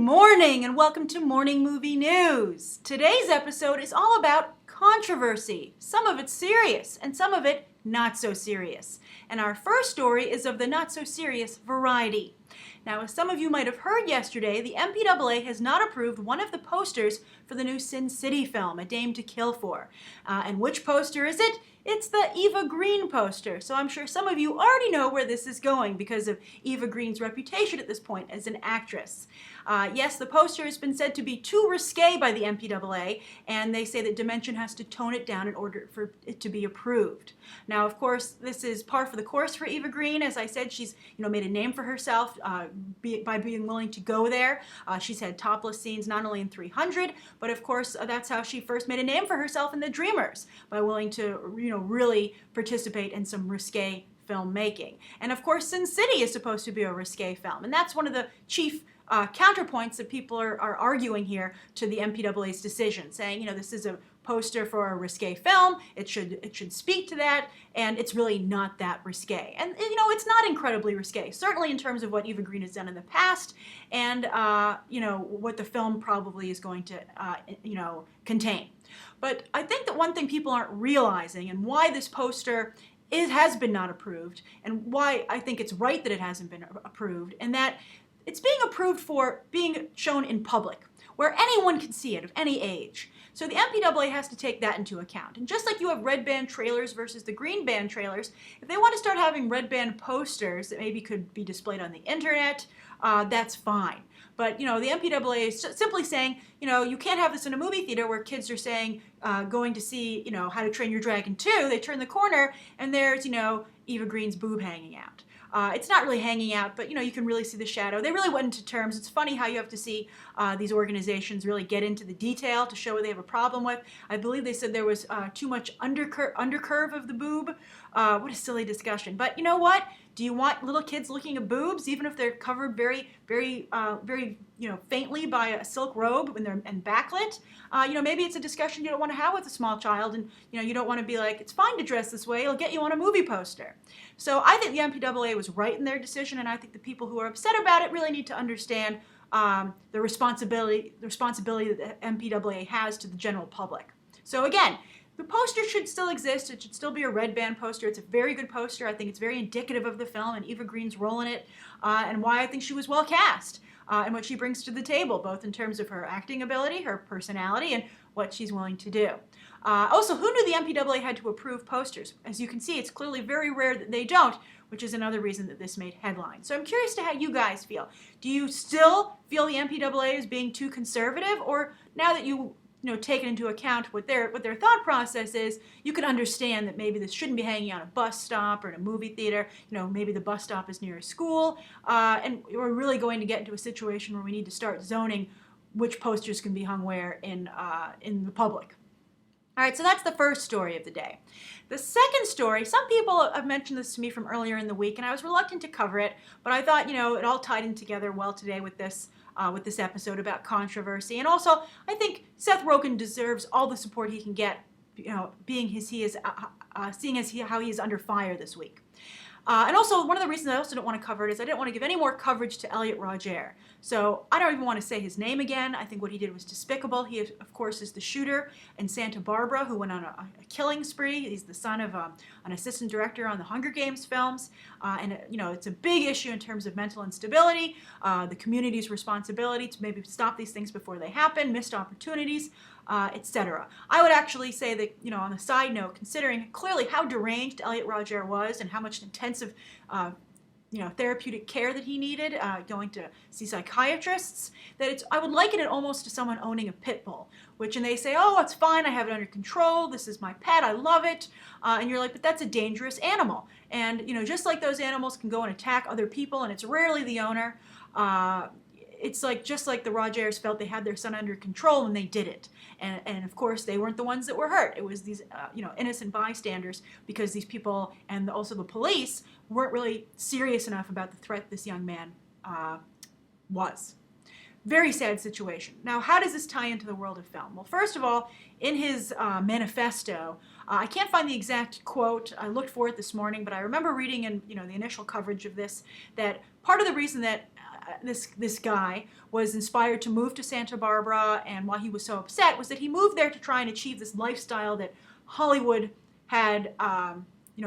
morning and welcome to Morning Movie News. Today's episode is all about controversy. Some of it's serious and some of it not so serious. And our first story is of the not so serious variety. Now, as some of you might have heard yesterday, the MPAA has not approved one of the posters for the new Sin City film, A Dame to Kill For. And which poster is it? It's the Eva Green poster. So I'm sure some of you already know where this is going because of Eva Green's reputation at this point as an actress. Yes, the poster has been said to be too risque by the MPAA, and they say that Dimension has to tone it down in order for it to be approved. Now, of course, this is par for the course for Eva Green. As I said, she's made a name for herself by being willing to go there. She's had topless scenes not only in 300, but of course that's how she first made a name for herself in The Dreamers, by willing to really participate in some risque filmmaking. And of course, Sin City is supposed to be a risque film, and that's one of the chief counterpoints that people are arguing here to the MPAA's decision, saying, this is a poster for a risque film, it should speak to that, and it's really not that risque. And it's not incredibly risque, certainly in terms of what Eva Green has done in the past, and what the film probably is going to contain. But I think that one thing people aren't realizing, and why this poster has been not approved, and why I think it's right that it hasn't been approved, and that it's being approved for being shown in public, where anyone can see it of any age. So the MPAA has to take that into account. And just like you have red band trailers versus the green band trailers, if they want to start having red band posters that maybe could be displayed on the internet, that's fine. But the MPAA is simply saying, you can't have this in a movie theater where kids are saying, going to see, How to Train Your Dragon 2, they turn the corner and there's, Eva Green's boob hanging out. It's not really hanging out, but you can really see the shadow. They really went into terms. It's funny how you have to see these organizations really get into the detail to show what they have a problem with. I believe they said there was too much undercurve of the boob. What a silly discussion. But you know what? Do you want little kids looking at boobs, even if they're covered very, very, very, faintly by a silk robe and backlit? Maybe it's a discussion you don't want to have with a small child, and you don't want to be like, it's fine to dress this way. It'll get you on a movie poster. So I think the MPAA was right in their decision, and I think the people who are upset about it really need to understand the responsibility that the MPAA has to the general public. So again, the poster should still exist. It should still be a red band poster. It's a very good poster. I think it's very indicative of the film and Eva Green's role in it, and why I think she was well cast, and what she brings to the table, both in terms of her acting ability, her personality, and what she's willing to do. Also, who knew the MPAA had to approve posters? As you can see, it's clearly very rare that they don't, which is another reason that this made headlines. So I'm curious to how you guys feel. Do you still feel the MPAA is being too conservative, or now that you taken into account what their thought process is, you can understand that maybe this shouldn't be hanging on a bus stop or in a movie theater. Maybe the bus stop is near a school, and we're really going to get into a situation where we need to start zoning which posters can be hung where in the public. All right, so that's the first story of the day. The second story, some people have mentioned this to me from earlier in the week, and I was reluctant to cover it, but I thought, it all tied in together well today with this episode about controversy. And also, I think Seth Rogen deserves all the support he can get, seeing how he is under fire this week. And also, one of the reasons I also don't want to cover it is I didn't want to give any more coverage to Elliot Rodger. So I don't even want to say his name again. I think what he did was despicable. He, of course, is the shooter in Santa Barbara who went on a killing spree. He's the son of an assistant director on the Hunger Games films. And it's a big issue in terms of mental instability, the community's responsibility to maybe stop these things before they happen, missed opportunities, etc. I would actually say that, on a side note, considering clearly how deranged Elliot Rodger was and how much intensive therapeutic care that he needed, going to see psychiatrists, that I would liken it almost to someone owning a pit bull, and they say, oh, it's fine, I have it under control, this is my pet, I love it, and you're like, but that's a dangerous animal, and just like those animals can go and attack other people, and it's rarely the owner, it's just like the Rodgers felt they had their son under control and they did it. And of course, they weren't the ones that were hurt. It was these, innocent bystanders, because these people and also the police weren't really serious enough about the threat this young man was. Very sad situation. Now, how does this tie into the world of film? Well, first of all, in his manifesto, I can't find the exact quote. I looked for it this morning, but I remember reading in the initial coverage of this that part of the reason that this guy was inspired to move to Santa Barbara, and why he was so upset was that he moved there to try and achieve this lifestyle that Hollywood had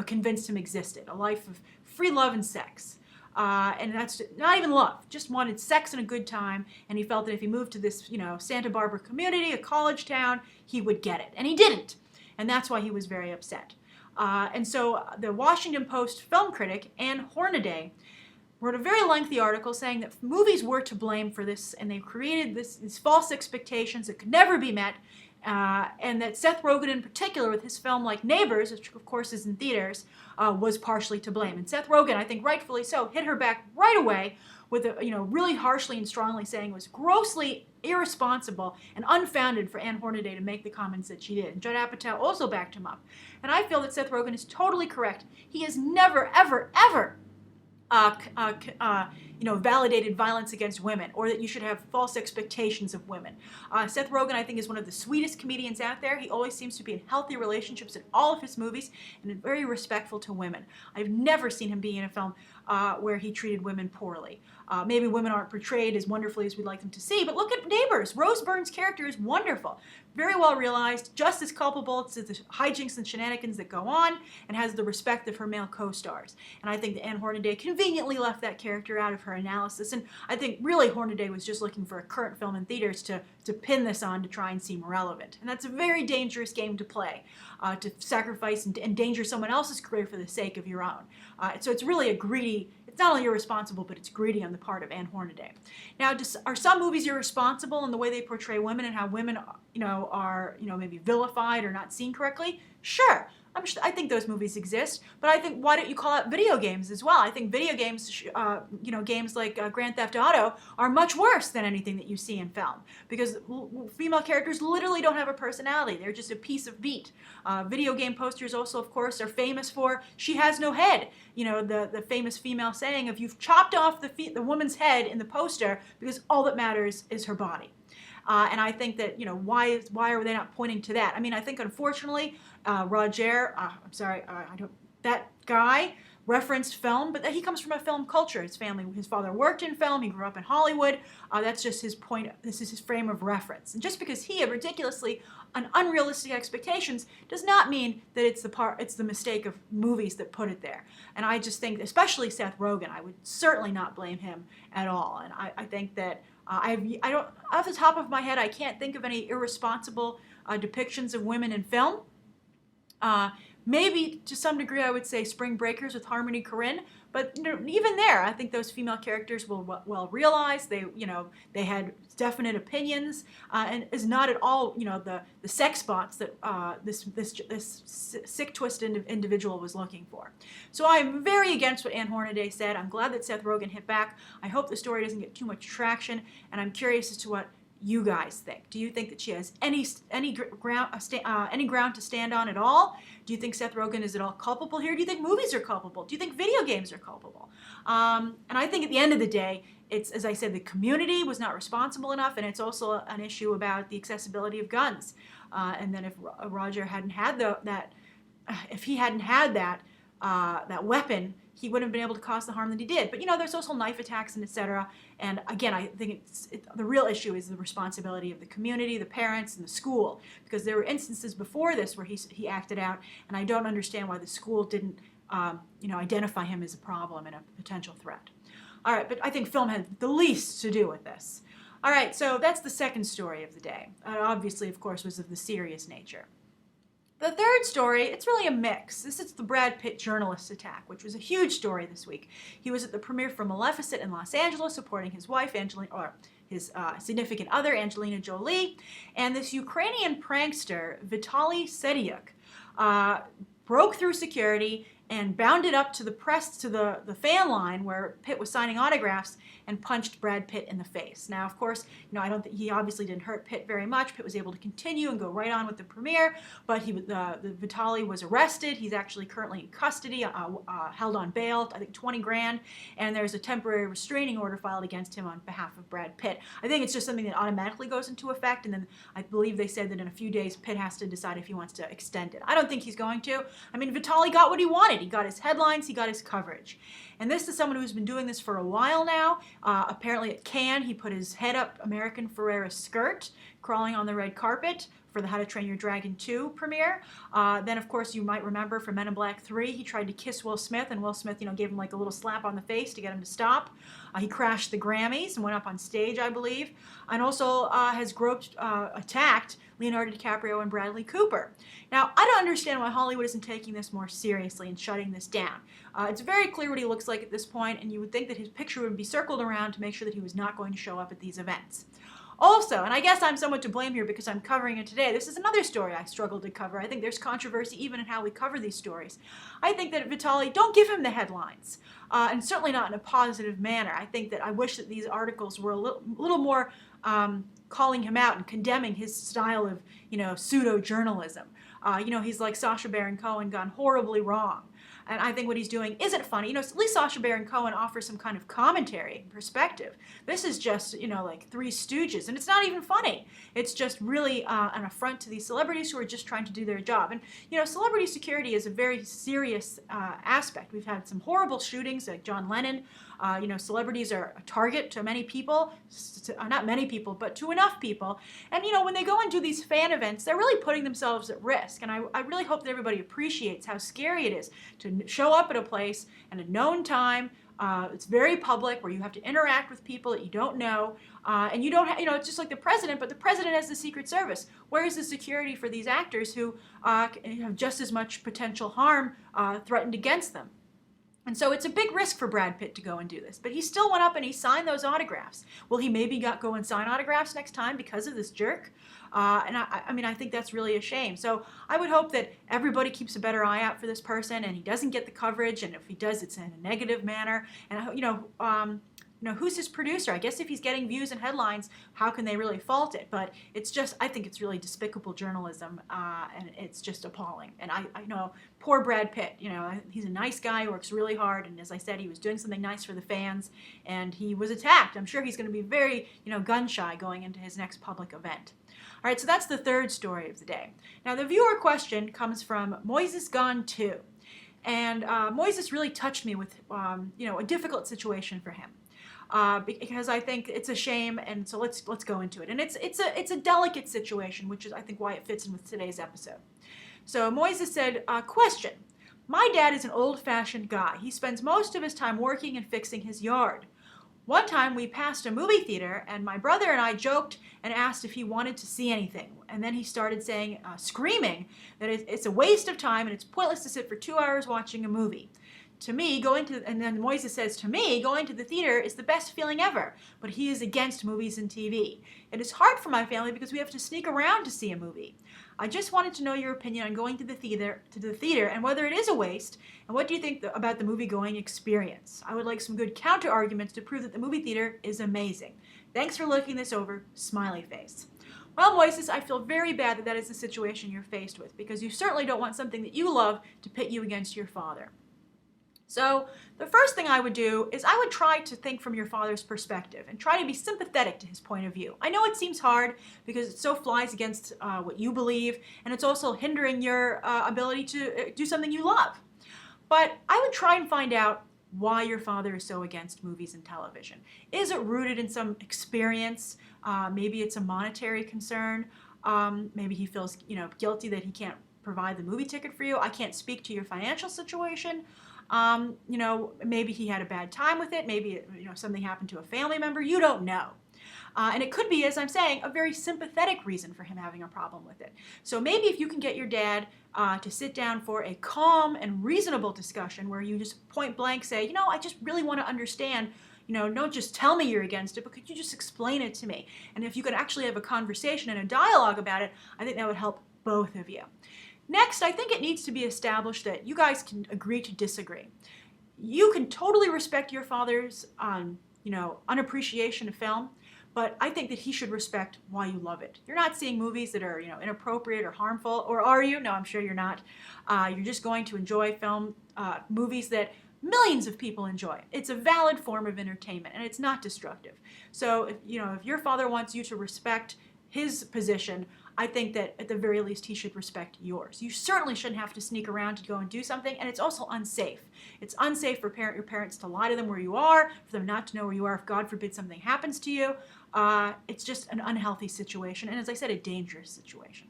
convinced him existed, a life of free love and sex. And that's not even love, just wanted sex and a good time, and he felt that if he moved to this, Santa Barbara community, a college town, he would get it. And he didn't, and that's why he was very upset. And so the Washington Post film critic, Ann Hornaday, wrote a very lengthy article saying that movies were to blame for this, and they created these false expectations that could never be met, and that Seth Rogen in particular, with his film like Neighbors, which of course is in theaters, was partially to blame. And Seth Rogen, I think rightfully so, hit her back right away with really harshly and strongly saying it was grossly irresponsible and unfounded for Ann Hornaday to make the comments that she did. And Judd Apatow also backed him up. And I feel that Seth Rogen is totally correct. He has never, ever, ever validated violence against women, or that you should have false expectations of women. Seth Rogen, I think, is one of the sweetest comedians out there. He always seems to be in healthy relationships in all of his movies, and very respectful to women. I've never seen him be in a film where he treated women poorly. Maybe women aren't portrayed as wonderfully as we'd like them to see, but look at Neighbors. Rose Byrne's character is wonderful, very well realized, just as culpable to the hijinks and shenanigans that go on, and has the respect of her male co-stars. And I think that Ann Hornaday conveniently left that character out of her analysis, and I think really Hornaday was just looking for a current film in theaters to pin this on to try and seem relevant. And that's a very dangerous game to play, to sacrifice and endanger someone else's career for the sake of your own. So it's really a greedy, it's not only irresponsible, but it's greedy on the part of Ann Hornaday. Now, are some movies irresponsible in the way they portray women and how women, are maybe vilified or not seen correctly? Sure. I think those movies exist, but I think, why don't you call out video games as well? I think video games, games like Grand Theft Auto are much worse than anything that you see in film, because female characters literally don't have a personality. They're just a piece of meat. Video game posters also, of course, are famous for "she has no head." The famous female saying of "you've chopped off the woman's head in the poster because all that matters is her body." And I think that, why are they not pointing to that? I mean, I think, unfortunately, that guy referenced film, but he comes from a film culture. His father worked in film, he grew up in Hollywood. That's just his point, this is his frame of reference. And just because he had ridiculously unrealistic expectations does not mean that it's the mistake of movies that put it there. And I just think, especially Seth Rogen, I would certainly not blame him at all. And I think that I don't, off the top of my head, I can't think of any irresponsible depictions of women in film. Maybe to some degree I would say Spring Breakers with Harmony Korine, but even there, I think those female characters were well realized. They had definite opinions, and is not at all the sex bots that this sick, twisted individual was looking for. So I'm very against what Ann Hornaday said. I'm glad that Seth Rogen hit back. I hope the story doesn't get too much traction, and I'm curious as to what you guys think. Do you think that she has any ground to stand on at all? Do you think Seth Rogen is at all culpable here? Do you think movies are culpable? Do you think video games are culpable? And I think at the end of the day, it's, as I said, the community was not responsible enough, and it's also an issue about the accessibility of guns. And then if Roger hadn't had that weapon, he wouldn't have been able to cause the harm that he did. But there's also knife attacks and etc. And again, I think the real issue is the responsibility of the community, the parents, and the school, because there were instances before this where he acted out, and I don't understand why the school didn't identify him as a problem and a potential threat. All right, but I think film had the least to do with this. All right, so that's the second story of the day. Obviously, of course, was of the serious nature. The third story, it's really a mix. This is the Brad Pitt journalist attack, which was a huge story this week. He was at the premiere for Maleficent in Los Angeles, supporting his wife, his significant other, Angelina Jolie, and this Ukrainian prankster, Vitalii Sediuk, broke through security and bounded up to the fan line where Pitt was signing autographs and punched Brad Pitt in the face. Now, of course, I don't think he obviously didn't hurt Pitt very much. Pitt was able to continue and go right on with the premiere, but Vitalii was arrested. He's actually currently in custody, held on bail, I think $20,000, and there's a temporary restraining order filed against him on behalf of Brad Pitt. I think it's just something that automatically goes into effect, and then I believe they said that in a few days Pitt has to decide if he wants to extend it. I don't think he's going to. I mean, Vitalii got what he wanted. wanted. He got his headlines, he got his coverage. And this is someone who's been doing this for a while now. Apparently at Cannes, he put his head up American Ferrera skirt, crawling on the red carpet for the How to Train Your Dragon 2 premiere. Then, of course, you might remember from Men in Black 3, he tried to kiss Will Smith, and Will Smith, gave him like a little slap on the face to get him to stop. He crashed the Grammys and went up on stage, I believe, and also has attacked Leonardo DiCaprio and Bradley Cooper. Now, I don't understand why Hollywood isn't taking this more seriously and shutting this down. It's very clear what he looks like at this point, and you would think that his picture would be circled around to make sure that he was not going to show up at these events. Also, and I guess I'm somewhat to blame here because I'm covering it today, this is another story I struggled to cover. I think there's controversy even in how we cover these stories. I think that Vitalii, don't give him the headlines, and certainly not in a positive manner. I wish that these articles were a little more calling him out and condemning his style of, pseudo-journalism. He's like Sacha Baron Cohen gone horribly wrong. And I think what he's doing isn't funny. At least Sacha Baron Cohen offers some kind of commentary and perspective. This is just, like Three Stooges, and it's not even funny. It's just really an affront to these celebrities who are just trying to do their job. And, celebrity security is a very serious aspect. We've had some horrible shootings like John Lennon. Celebrities are a target to many people, not many people, but to enough people. And, when they go and do these fan events, they're really putting themselves at risk. And I really hope that everybody appreciates how scary it is to show up at a place at a known time. It's very public, where you have to interact with people that you don't know. And you don't it's just like the president, but the president has the Secret Service. Where is the security for these actors who have just as much potential harm threatened against them? And so it's a big risk for Brad Pitt to go and do this. But he still went up and he signed those autographs. Will he maybe go and sign autographs next time because of this jerk? I think that's really a shame. So I would hope that everybody keeps a better eye out for this person and he doesn't get the coverage. And if he does, it's in a negative manner. And, who's his producer? I guess if he's getting views and headlines, how can they really fault it? But it's just, I think it's really despicable journalism, and it's just appalling. And I know, poor Brad Pitt, he's a nice guy who works really hard, and as I said, he was doing something nice for the fans, and he was attacked. I'm sure he's going to be very, gun-shy going into his next public event. All right, so that's the third story of the day. Now, the viewer question comes from Moises Gone 2. And Moises really touched me with, a difficult situation for him. Because I think it's a shame, and so let's go into it. And it's a delicate situation, which is I think why it fits in with today's episode. So Moises said, question: my dad is an old-fashioned guy. He spends most of his time working and fixing his yard. One time we passed a movie theater, and my brother and I joked and asked if he wanted to see anything. And then he started saying, screaming, that it's a waste of time and it's pointless to sit for 2 hours watching a movie. And then Moises says, to me, going to the theater is the best feeling ever, but he is against movies and TV. It is hard for my family because we have to sneak around to see a movie. I just wanted to know your opinion on going to the theater and whether it is a waste, and what do you think about the movie-going experience? I would like some good counter-arguments to prove that the movie theater is amazing. Thanks for looking this over, smiley face. Well, Moises, I feel very bad that is the situation you're faced with, because you certainly don't want something that you love to pit you against your father. So the first thing I would do is I would try to think from your father's perspective and try to be sympathetic to his point of view. I know it seems hard because it so flies against what you believe, and it's also hindering your ability to do something you love. But I would try and find out why your father is so against movies and television. Is it rooted in some experience? Maybe it's a monetary concern. Maybe he feels guilty that he can't provide the movie ticket for you. I can't speak to your financial situation. Maybe he had a bad time with it. Maybe, something happened to a family member. You don't know. And it could be, as I'm saying, a very sympathetic reason for him having a problem with it. So maybe if you can get your dad to sit down for a calm and reasonable discussion where you just point blank say, I just really want to understand, don't just tell me you're against it, but could you just explain it to me? And if you could actually have a conversation and a dialogue about it, I think that would help both of you. Next, I think it needs to be established that you guys can agree to disagree. You can totally respect your father's, unappreciation of film, but I think that he should respect why you love it. You're not seeing movies that are, inappropriate or harmful, or are you? No, I'm sure you're not. You're just going to enjoy movies that millions of people enjoy. It's a valid form of entertainment, and it's not destructive. So, if your father wants you to respect his position, I think that at the very least he should respect yours. You certainly shouldn't have to sneak around to go and do something, and it's also unsafe. It's unsafe for your parents to lie to them where you are, for them not to know where you are if God forbid something happens to you. It's just an unhealthy situation, and as I said, a dangerous situation.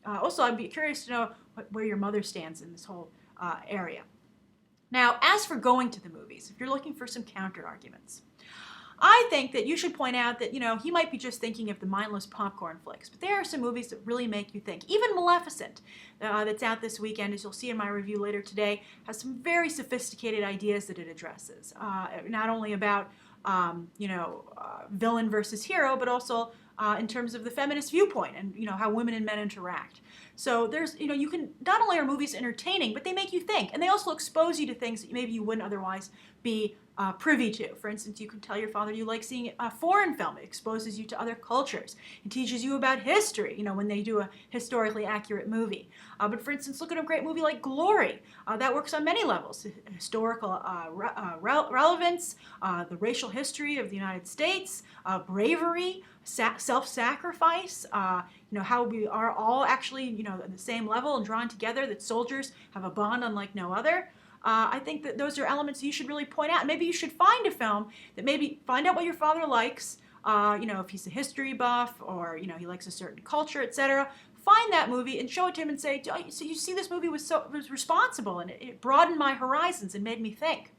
Also, I'd be curious to know where your mother stands in this whole area. Now, as for going to the movies, if you're looking for some counter arguments, I think that you should point out that, he might be just thinking of the mindless popcorn flicks, but there are some movies that really make you think. Even Maleficent, that's out this weekend, as you'll see in my review later today, has some very sophisticated ideas that it addresses. Not only about, villain versus hero, but also in terms of the feminist viewpoint and, how women and men interact. So there's, you can, not only are movies entertaining, but they make you think, and they also expose you to things that maybe you wouldn't otherwise be privy to. For instance, you can tell your father you like seeing a foreign film. It exposes you to other cultures. It teaches you about history, when they do a historically accurate movie. But for instance, look at a great movie like Glory. That works on many levels. Historical relevance, the racial history of the United States, bravery, self-sacrifice, how we are all actually, at the same level and drawn together, that soldiers have a bond unlike no other. I think that those are elements you should really point out. Maybe you should find a film that maybe find out what your father likes, if he's a history buff or, he likes a certain culture, etc. Find that movie and show it to him and say, so you see this movie was responsible and it broadened my horizons and made me think.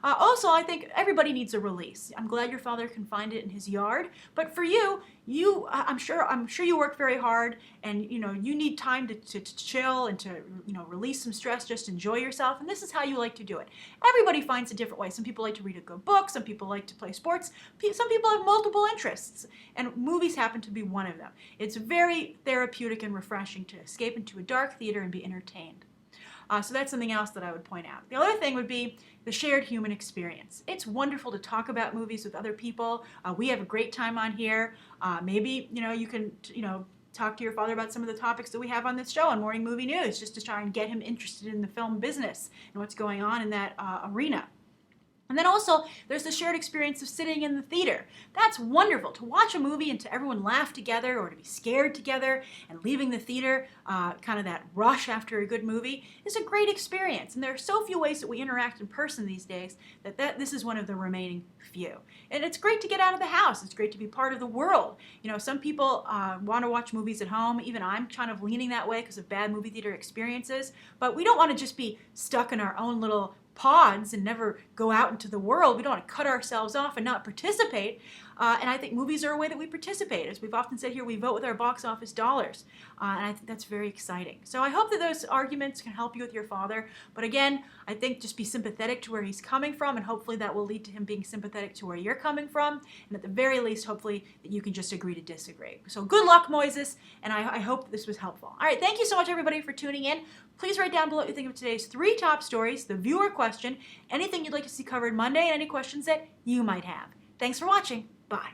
Also, I think everybody needs a release. I'm glad your father can find it in his yard, but for you, I'm sure you work very hard, and you need time to chill and to release some stress, just enjoy yourself, and this is how you like to do it. Everybody finds a different way. Some people like to read a good book. Some people like to play sports. Some people have multiple interests, and movies happen to be one of them. It's very therapeutic and refreshing to escape into a dark theater and be entertained. So that's something else that I would point out. The other thing would be the shared human experience. It's wonderful to talk about movies with other people. We have a great time on here. Maybe, you can, talk to your father about some of the topics that we have on this show on Morning Movie News, just to try and get him interested in the film business and what's going on in that arena. And then also, there's the shared experience of sitting in the theater. That's wonderful, to watch a movie and to everyone laugh together or to be scared together and leaving the theater, kind of that rush after a good movie, is a great experience. And there are so few ways that we interact in person these days that this is one of the remaining few. And it's great to get out of the house. It's great to be part of the world. Some people want to watch movies at home. Even I'm kind of leaning that way because of bad movie theater experiences. But we don't want to just be stuck in our own little pods and never go out into the world. We don't want to cut ourselves off and not participate. And I think movies are a way that we participate. As we've often said here, we vote with our box office dollars. And I think that's very exciting. So I hope that those arguments can help you with your father. But again, I think just be sympathetic to where he's coming from, and hopefully that will lead to him being sympathetic to where you're coming from. And at the very least, hopefully that you can just agree to disagree. So good luck, Moises, and I hope this was helpful. All right, thank you so much, everybody, for tuning in. Please write down below what you think of today's 3 top stories, the viewer question, anything you'd like to see covered Monday, and any questions that you might have. Thanks for watching. Bye.